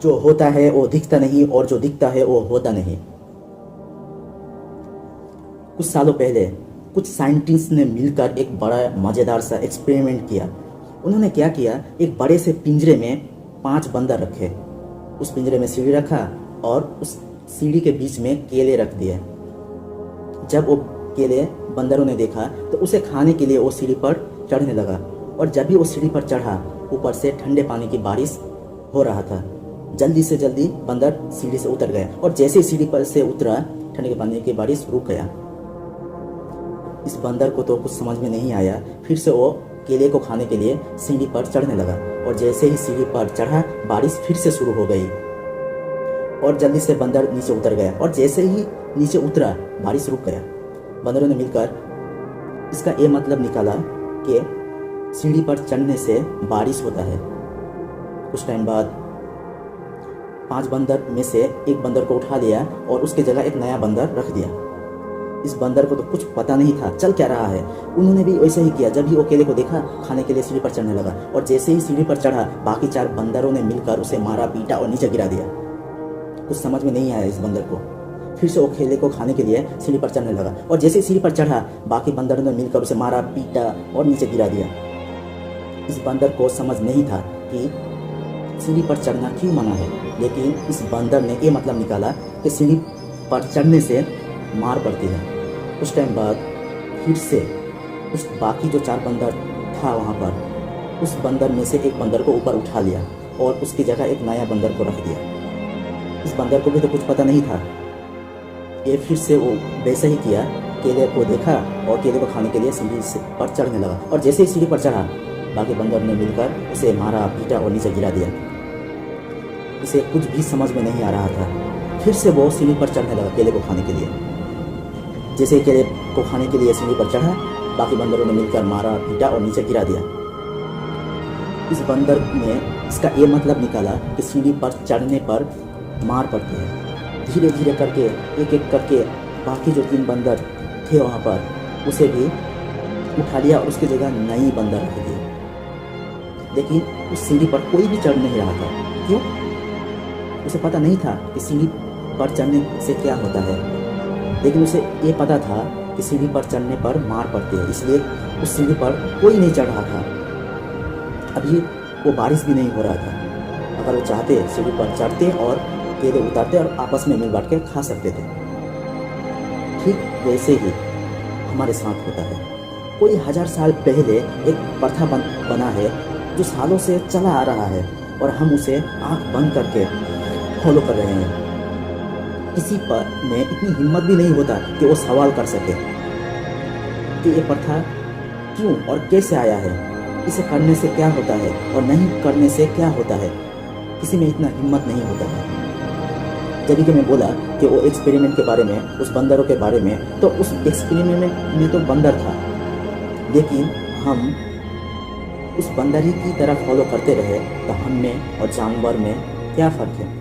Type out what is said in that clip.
जो होता है वो दिखता नहीं और जो दिखता है वो होता नहीं। कुछ सालों पहले कुछ साइंटिस्ट ने मिलकर एक बड़ा मज़ेदार सा एक्सपेरिमेंट किया। उन्होंने क्या किया, एक बड़े से पिंजरे में 5 बंदर रखे। उस पिंजरे में सीढ़ी रखा और उस सीढ़ी के बीच में केले रख दिए। जब वो केले बंदरों ने देखा तो उसे खाने के लिए वो सीढ़ी पर चढ़ने लगा, और जब भी वो सीढ़ी पर चढ़ा ऊपर से ठंडे पानी की बारिश हो रहा था। जल्दी से जल्दी बंदर सीढ़ी से उतर गया, और जैसे ही सीढ़ी पर से उतरा ठंडे पानी की बारिश रुक गया। इस बंदर को तो कुछ समझ में नहीं आया। फिर से वो केले को खाने के लिए सीढ़ी पर चढ़ने लगा, और जैसे ही सीढ़ी पर चढ़ा बारिश फिर से शुरू हो गई, और जल्दी से बंदर नीचे उतर गया, और जैसे ही नीचे उतरा बारिश रुक गया। बंदरों ने मिलकर इसका ये मतलब निकाला कि सीढ़ी पर चढ़ने से बारिश होता है। कुछ टाइम बाद 5 बंदर में से एक बंदर को उठा लिया और उसकी जगह एक नया बंदर रख दिया। इस बंदर को तो कुछ पता नहीं था चल क्या रहा है। उन्होंने भी वैसा ही किया। जब भी वो केले को देखा खाने के लिए सीढ़ी पर चढ़ने लगा, और जैसे ही सीढ़ी पर चढ़ा बाकी 4 बंदरों ने मिलकर उसे मारा, पीटा और नीचे गिरा दिया। कुछ समझ में नहीं आया इस बंदर को। फिर से वो केले को खाने के लिए सीढ़ी पर चढ़ने लगा, और जैसे ही सीढ़ी पर चढ़ा बाकी बंदरों ने मिलकर उसे मारा, पीटा और नीचे गिरा दिया। इस बंदर को समझ नहीं था कि सीढ़ी पर चढ़ना क्यों मना है, लेकिन इस बंदर ने ये मतलब निकाला कि सीढ़ी पर चढ़ने से मार पड़ती है। कुछ टाइम बाद फिर से उस बाकी जो 4 बंदर था वहाँ पर, उस बंदर में से एक बंदर को ऊपर उठा लिया और उसकी जगह एक नया बंदर को रख दिया। इस बंदर को भी तो कुछ पता नहीं था। ये फिर से वो वैसे ही किया, केले को देखा और केले को खाने के लिए सीढ़ी पर चढ़ने लगा, और जैसे ही सीढ़ी पर चढ़ा बाकी बंदर ने मिलकर उसे मारा, पीटा और नीचे गिरा दिया। इसे कुछ भी समझ में नहीं आ रहा था। फिर से वो सीढ़ी पर चढ़ने लगा केले को खाने के लिए। जैसे ही केले को खाने के लिए सीढ़ी पर चढ़ा बाकी बंदरों ने मिलकर मारा, पीटा और नीचे गिरा दिया। इस बंदर ने इसका ये मतलब निकाला कि सीढ़ी पर चढ़ने पर मार पड़ती है। धीरे धीरे करके एक एक करके बाकी जो 3 बंदर थे वहाँ पर उसे भी उठा लिया और उसकी जगह नई बंदर रख दी। लेकिन उस सीढ़ी पर कोई भी चढ़ नहीं रहा था। क्यों? उसे पता नहीं था कि सीढ़ी पर चढ़ने से क्या होता है, लेकिन उसे ये पता था कि सीढ़ी पर चढ़ने पर मार पड़ती है, इसलिए उस सीढ़ी पर कोई नहीं चढ़ रहा था। अभी वो बारिश भी नहीं हो रहा था। अगर वो चाहते सीढ़ी पर चढ़ते और केले उतारते और आपस में मिल बांट के खा सकते थे। ठीक वैसे ही हमारे साथ होता है। कोई 1000 साल पहले एक प्रथा बना है जो सालों से चला आ रहा है, और हम उसे आंख बंद करके फॉलो कर रहे हैं। किसी पर में इतनी हिम्मत भी नहीं होता कि वो सवाल कर सके कि ये प्रथा क्यों और कैसे आया है, इसे करने से क्या होता है और नहीं करने से क्या होता है। किसी में इतना हिम्मत नहीं होता है। जब कि मैं बोला कि वो एक्सपेरिमेंट के बारे में, उस बंदरों के बारे में, तो उस एक्सपेरिमेंट में तो बंदर था, लेकिन हम उस बंदर ही की तरह फॉलो करते रहे, तो हम में और जानवर में क्या फ़र्क है।